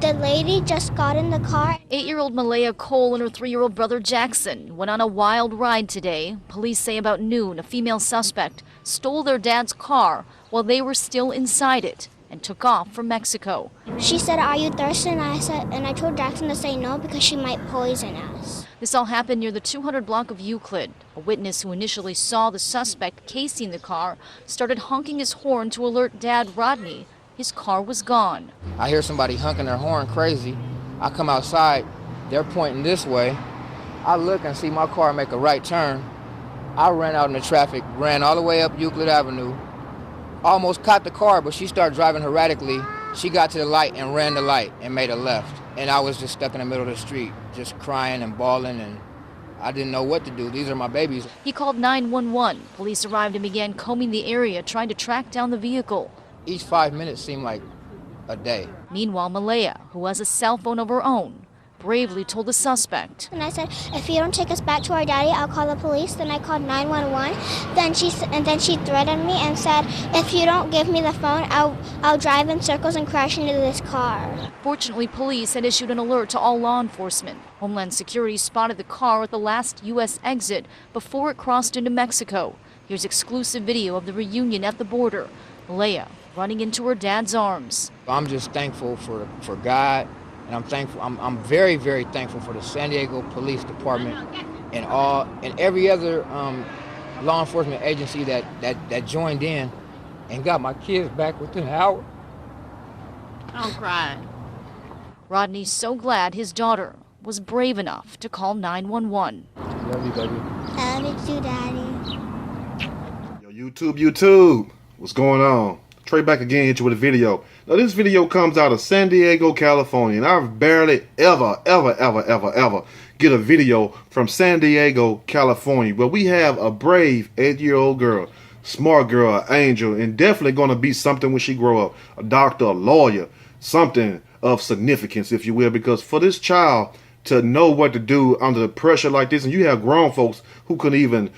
the lady just got in the car. 8-year-old Malaya Cole and her 3-year-old brother Jackson went on a wild ride today. Police say about noon, a female suspect stole their dad's car while they were still inside it and took off for Mexico. She said, "Are you thirsty?" And I told Jackson to say no because she might poison us. This all happened near the 200 block of Euclid. A witness who initially saw the suspect casing the car started honking his horn to alert Dad Rodney his car was gone. I hear somebody honking their horn crazy. I come outside, they're pointing this way. I look and see my car make a right turn. I ran out in the traffic, ran all the way up Euclid Avenue, almost caught the car, but she started driving erratically. She got to the light and ran the light and made a left. And I was just stuck in the middle of the street, just crying and bawling, and I didn't know what to do. These are my babies. He called 911. Police arrived and began combing the area, trying to track down the vehicle. Each 5 minutes seemed like a day. Meanwhile, Malaya, who has a cell phone of her own, bravely told the suspect. And I said, "If you don't take us back to our daddy, I'll call the police." Then I called 911. Then she threatened me and said, "If you don't give me the phone, I'll drive in circles and crash into this car." Fortunately, police had issued an alert to all law enforcement. Homeland Security spotted the car at the last U.S. exit before it crossed into Mexico. Here's exclusive video of the reunion at the border. Malaya running into her dad's arms. I'm just thankful for God, and I'm very, very thankful for the San Diego Police Department and every other law enforcement agency that joined in and got my kids back within an hour. Don't cry. Rodney's so glad his daughter was brave enough to call 911. Love you, baby. I love you, Daddy. Yo, YouTube, what's going on? Trey back again, hit you with a video. Now this video comes out of San Diego, California, and I've barely ever get a video from San Diego, California, where we have a brave 8-year-old girl, smart girl, an angel, and definitely going to be something when she grow up, a doctor, a lawyer, something of significance, if you will, because for this child to know what to do under the pressure like this, and you have grown folks who couldn't even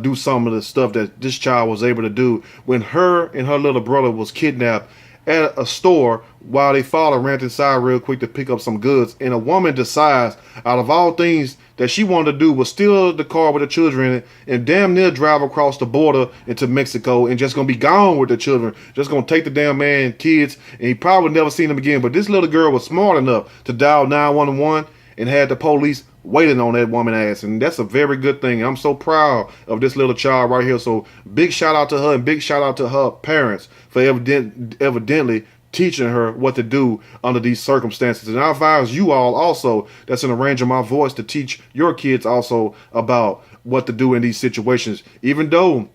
do some of the stuff that this child was able to do when her and her little brother was kidnapped at a store while they father ran inside real quick to pick up some goods, and a woman decides out of all things that she wanted to do was steal the car with the children in it and damn near drive across the border into Mexico and just gonna be gone with the children, just gonna take the damn man kids, and he probably never seen them again. But this little girl was smart enough to dial 911 and had the police waiting on that woman ass, and that's a very good thing. I'm so proud of this little child right here. So big shout out to her, and big shout out to her parents for evidently teaching her what to do under these circumstances. And I advise you all also that's in the range of my voice to teach your kids also about what to do in these situations. Even though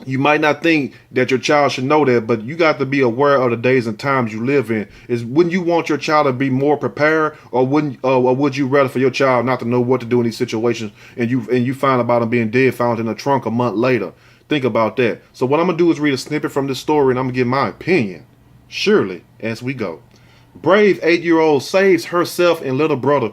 you might not think that your child should know that, but you got to be aware of the days and times you live in. Wouldn't you want your child to be more prepared, or would you rather for your child not to know what to do in these situations, and you find about him being dead, found in a trunk a month later? Think about that. So what I'm gonna do is read a snippet from this story, and I'm gonna give my opinion, surely, as we go. Brave 8-year-old saves herself and little brother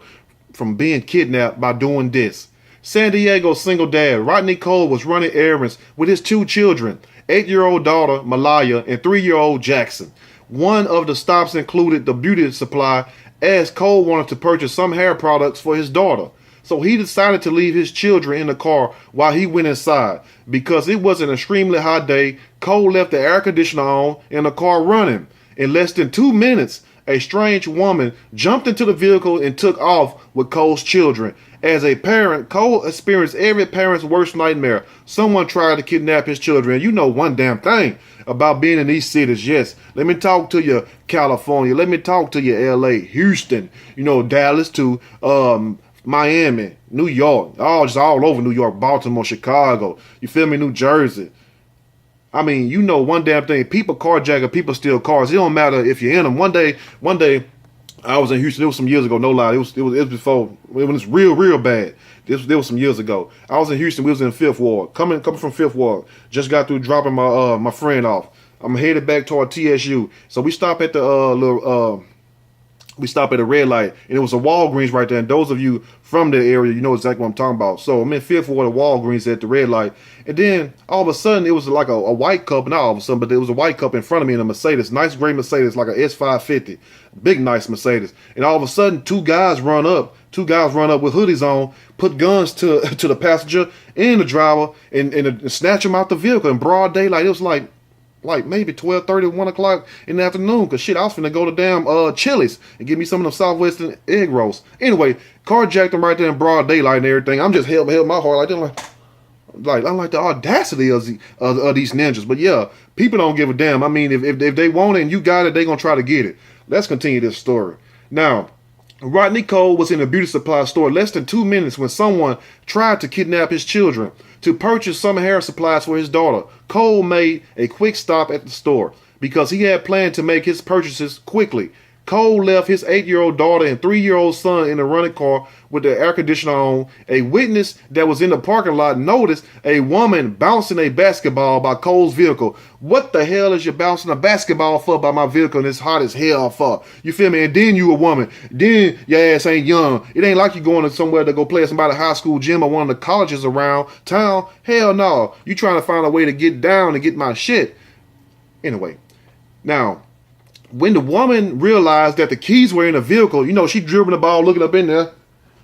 from being kidnapped by doing this. San Diego single dad Rodney Cole was running errands with his 2 children, 8-year-old daughter Malaya and 3-year-old Jackson. One of the stops included the beauty supply, as Cole wanted to purchase some hair products for his daughter. So he decided to leave his children in the car while he went inside. Because it was an extremely hot day, Cole left the air conditioner on and the car running. In less than 2 minutes, a strange woman jumped into the vehicle and took off with Cole's children. As a parent, Cole experienced every parent's worst nightmare. Someone tried to kidnap his children. You know one damn thing about being in these cities. Yes, let me talk to you, California. Let me talk to you, LA, Houston, Dallas too, Miami, New York, just all over New York, Baltimore, Chicago. You feel me? New Jersey. I mean, one damn thing. People carjack, people steal cars. It don't matter if you're in them. One day, I was in Houston. It was some years ago. No lie. It was before when it was real bad. This was some years ago. I was in Houston. We was in Fifth Ward. Coming from Fifth Ward. Just got through dropping my friend off. I'm headed back toward TSU. So we stopped at the we stopped at a red light, and it was a Walgreens right there. And those of you from the area, you know exactly what I'm talking about. So I'm in Fifth Ward at Walgreens at the red light. And then all of a sudden, it was like a white couple, not all of a sudden, but there was a white couple in front of me in a Mercedes, nice gray Mercedes, like a S550, big nice Mercedes. And all of a sudden, two guys run up with hoodies on, put guns to the passenger and the driver, and snatch them out the vehicle in broad daylight. It was like maybe 12:30, 1 o'clock in the afternoon. Cause shit, I was finna go to damn Chili's and get me some of them Southwestern egg rolls. Anyway, carjacked them right there in broad daylight and everything. I'm just held my heart like I'm like the audacity of these ninjas. But yeah, people don't give a damn. I mean, if they want it and you got it, they gonna try to get it. Let's continue this story. Now, Rodney Cole was in a beauty supply store less than 2 minutes when someone tried to kidnap his children. To purchase some hair supplies for his daughter, Cole made a quick stop at the store because he had planned to make his purchases quickly. Cole left his 8-year-old daughter and 3-year-old son in a running car with the air conditioner on. A witness that was in the parking lot noticed a woman bouncing a basketball by Cole's vehicle. What the hell is you bouncing a basketball for by my vehicle and it's hot as hell for? You feel me? And then you a woman. Then your ass ain't young. It ain't like you going to somewhere to go play at somebody's high school gym or one of the colleges around town. Hell no. You trying to find a way to get down and get my shit. Anyway, now, when the woman realized that the keys were in the vehicle, you know, she dribbling the ball, looking up in there,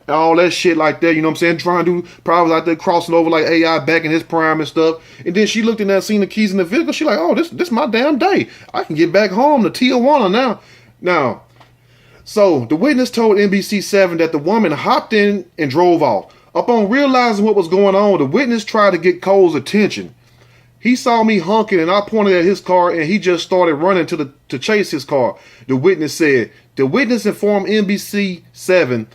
and all that shit like that, you know what I'm saying? Trying to do problems out there, crossing over like AI back in his prime and stuff. And then she looked in there, seen the keys in the vehicle. She like, oh, this my damn day. I can get back home to Tijuana now. Now, so the witness told NBC7 that the woman hopped in and drove off. Upon realizing what was going on, the witness tried to get Cole's attention. He saw me honking and I pointed at his car and he just started running to chase his car. The witness said. The witness informed NBC7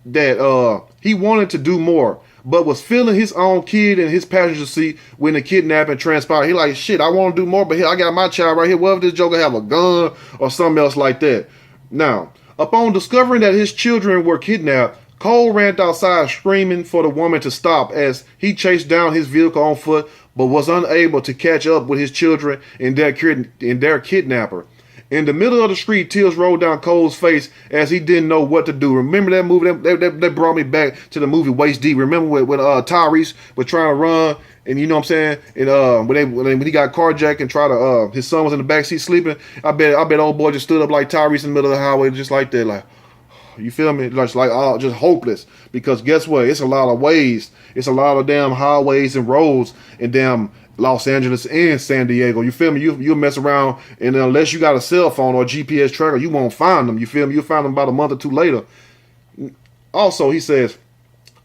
that he wanted to do more, but was feeling his own kid in his passenger seat when the kidnapping transpired. He like, shit, I want to do more, but here I got my child right here. What if this joker have a gun or something else like that? Now, upon discovering that his children were kidnapped, Cole ran outside screaming for the woman to stop as he chased down his vehicle on foot, but was unable to catch up with his children and their kidnapper. In the middle of the street, tears rolled down Cole's face as he didn't know what to do. Remember that movie? That brought me back to the movie Waist Deep. Remember when Tyrese was trying to run, and you know what I'm saying? And when he got carjacked and tried to, his son was in the backseat sleeping. I bet old boy just stood up like Tyrese in the middle of the highway, just like that, like. You feel me? Just hopeless. Because guess what? It's a lot of ways. It's a lot of damn highways and roads in damn Los Angeles and San Diego. You feel me? You'll mess around, and unless you got a cell phone or a GPS tracker, you won't find them. You feel me? You'll find them about a month or two later. Also, he says,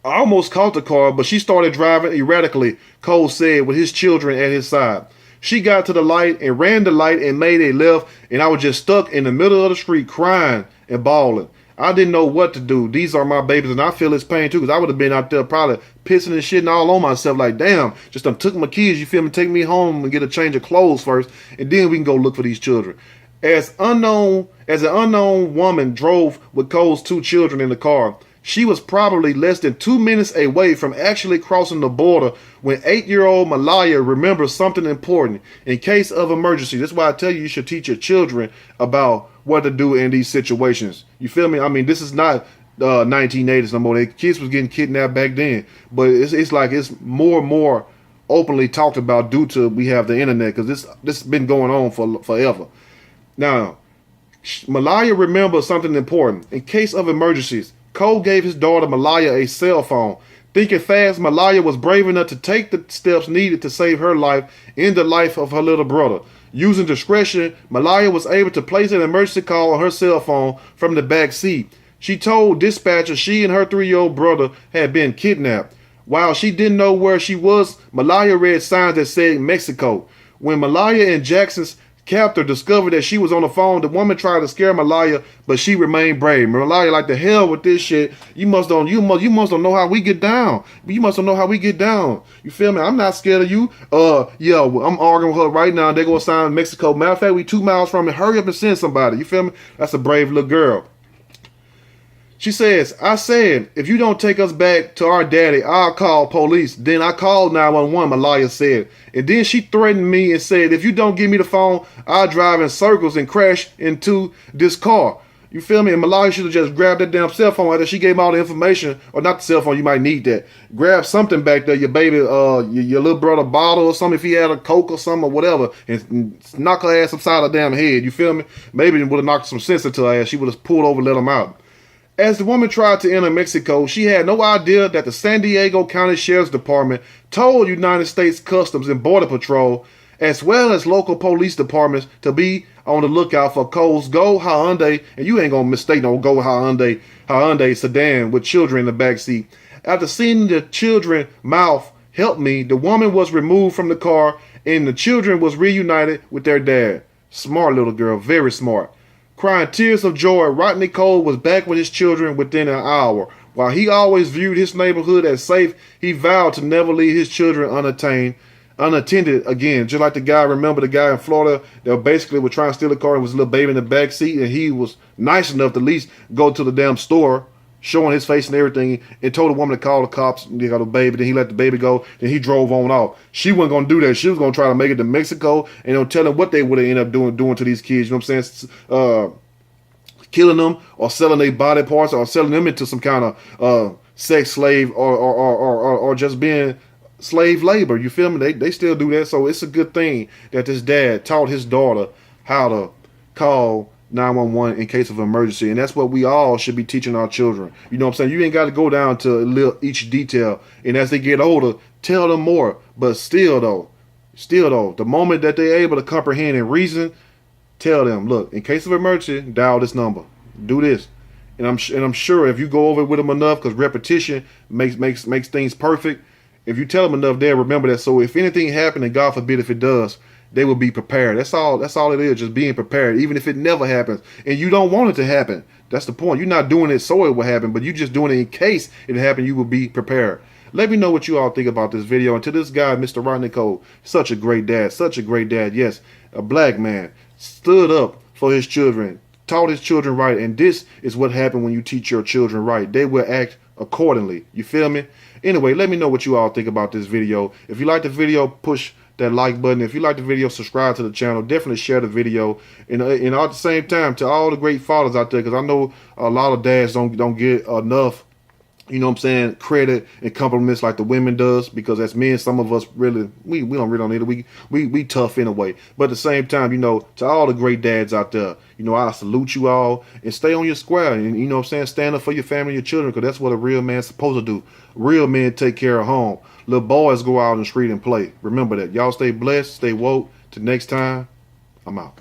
I almost caught the car, but she started driving erratically, Cole said, with his children at his side. She got to the light and ran the light and made a left, and I was just stuck in the middle of the street crying and bawling. I didn't know what to do. These are my babies, and I feel his pain too, because I would have been out there probably pissing and shitting all on myself. Like, damn, just done took my kids, you feel me? Take me home and get a change of clothes first, and then we can go look for these children. As an unknown woman drove with Cole's 2 children in the car, she was probably less than 2 minutes away from actually crossing the border when 8-year-old Malaya remembers something important in case of emergency. That's why I tell you should teach your children about what to do in these situations. You feel me? I mean, this is not 1980s no more. The kids was getting kidnapped back then, but it's like it's more and more openly talked about due to we have the internet, because this has been going on for forever. Now, Malaya remembers something important in case of emergencies. Cole gave his daughter Malaya a cell phone. Thinking fast, Malaya was brave enough to take the steps needed to save her life and the life of her little brother. Using discretion, Malaya was able to place an emergency call on her cell phone from the back seat. She told dispatcher she and her 3-year-old brother had been kidnapped. While she didn't know where she was, Malaya read signs that said Mexico. When Malaya and Jackson's captor discovered that she was on the phone, the woman tried to scare Malaya, but she remained brave. Malaya, like, the hell with this shit. You must don't know how we get down. You must don't know how we get down. You feel me? I'm not scared of you. Yeah, I'm arguing with her right now. They gonna sign Mexico. Matter of fact, we 2 miles from it. Hurry up and send somebody. You feel me? That's a brave little girl. She says, I said, if you don't take us back to our daddy, I'll call police. Then I called 911, Malaya said. And then she threatened me and said, if you don't give me the phone, I'll drive in circles and crash into this car. You feel me? And Malaya should have just grabbed that damn cell phone after she gave him all the information, or not the cell phone, you might need that. Grab something back there, your baby, your little brother bottle or something, if he had a Coke or something or whatever, and knock her ass upside her damn head. You feel me? Maybe it would have knocked some sense into her ass. She would have pulled over and let him out. As the woman tried to enter Mexico, she had no idea that the San Diego County Sheriff's Department told United States Customs and Border Patrol, as well as local police departments, to be on the lookout for Cole's Go Hyundai, and you ain't gonna mistake no Go Hyundai sedan with children in the back seat. After seeing the children mouth, "Help me," the woman was removed from the car, and the children was reunited with their dad. Smart little girl, very smart. Crying tears of joy, Rodney Cole was back with his children within an hour. While he always viewed his neighborhood as safe, he vowed to never leave his children unattended again. Just like remember the guy in Florida that basically was trying to steal a car and was a little baby in the back seat, and he was nice enough to at least go to the damn store, showing his face and everything, and told the woman to call the cops. They got a baby, then he let the baby go, then he drove on off. She wasn't gonna do that. She was gonna try to make it to Mexico, and don't tell them what they would have ended up doing to these kids. You know what I'm saying? Killing them, or selling their body parts, or selling them into some kind of sex slave, or just being slave labor. You feel me? They still do that. So it's a good thing that this dad taught his daughter how to call 911 in case of emergency, and that's what we all should be teaching our children. You know what I'm saying? You ain't got to go down to each detail, and as they get older, tell them more. But still though, the moment that they're able to comprehend and reason, tell them, look, in case of emergency, dial this number, do this. And I'm sure if you go over it with them enough, because repetition makes things perfect. If you tell them enough, they'll remember that. So if anything happened, and God forbid if it does, they will be prepared. That's all it is, just being prepared, even if it never happens. And you don't want it to happen. That's the point. You're not doing it so it will happen, but you're just doing it in case it happened, you will be prepared. Let me know what you all think about this video. And to this guy, Mr. Rodney Cole, such a great dad. Yes, a black man, stood up for his children, taught his children right. And this is what happened when you teach your children right. They will act accordingly. You feel me? Anyway, let me know what you all think about this video. If you like the video, push that like button. If you like the video, subscribe to the channel. Definitely share the video. And at the same time, to all the great fathers out there, because I know a lot of dads don't get enough, you know what I'm saying, credit and compliments like the women does, because as men, some of us really, we don't really need it. We tough in a way. But at the same time, you know, to all the great dads out there, you know, I salute you all, and stay on your square, and you know what I'm saying, stand up for your family, your children, because that's what a real man's supposed to do. Real men take care of home. Little boys go out in the street and play. Remember that. Y'all stay blessed, stay woke. Till next time, I'm out.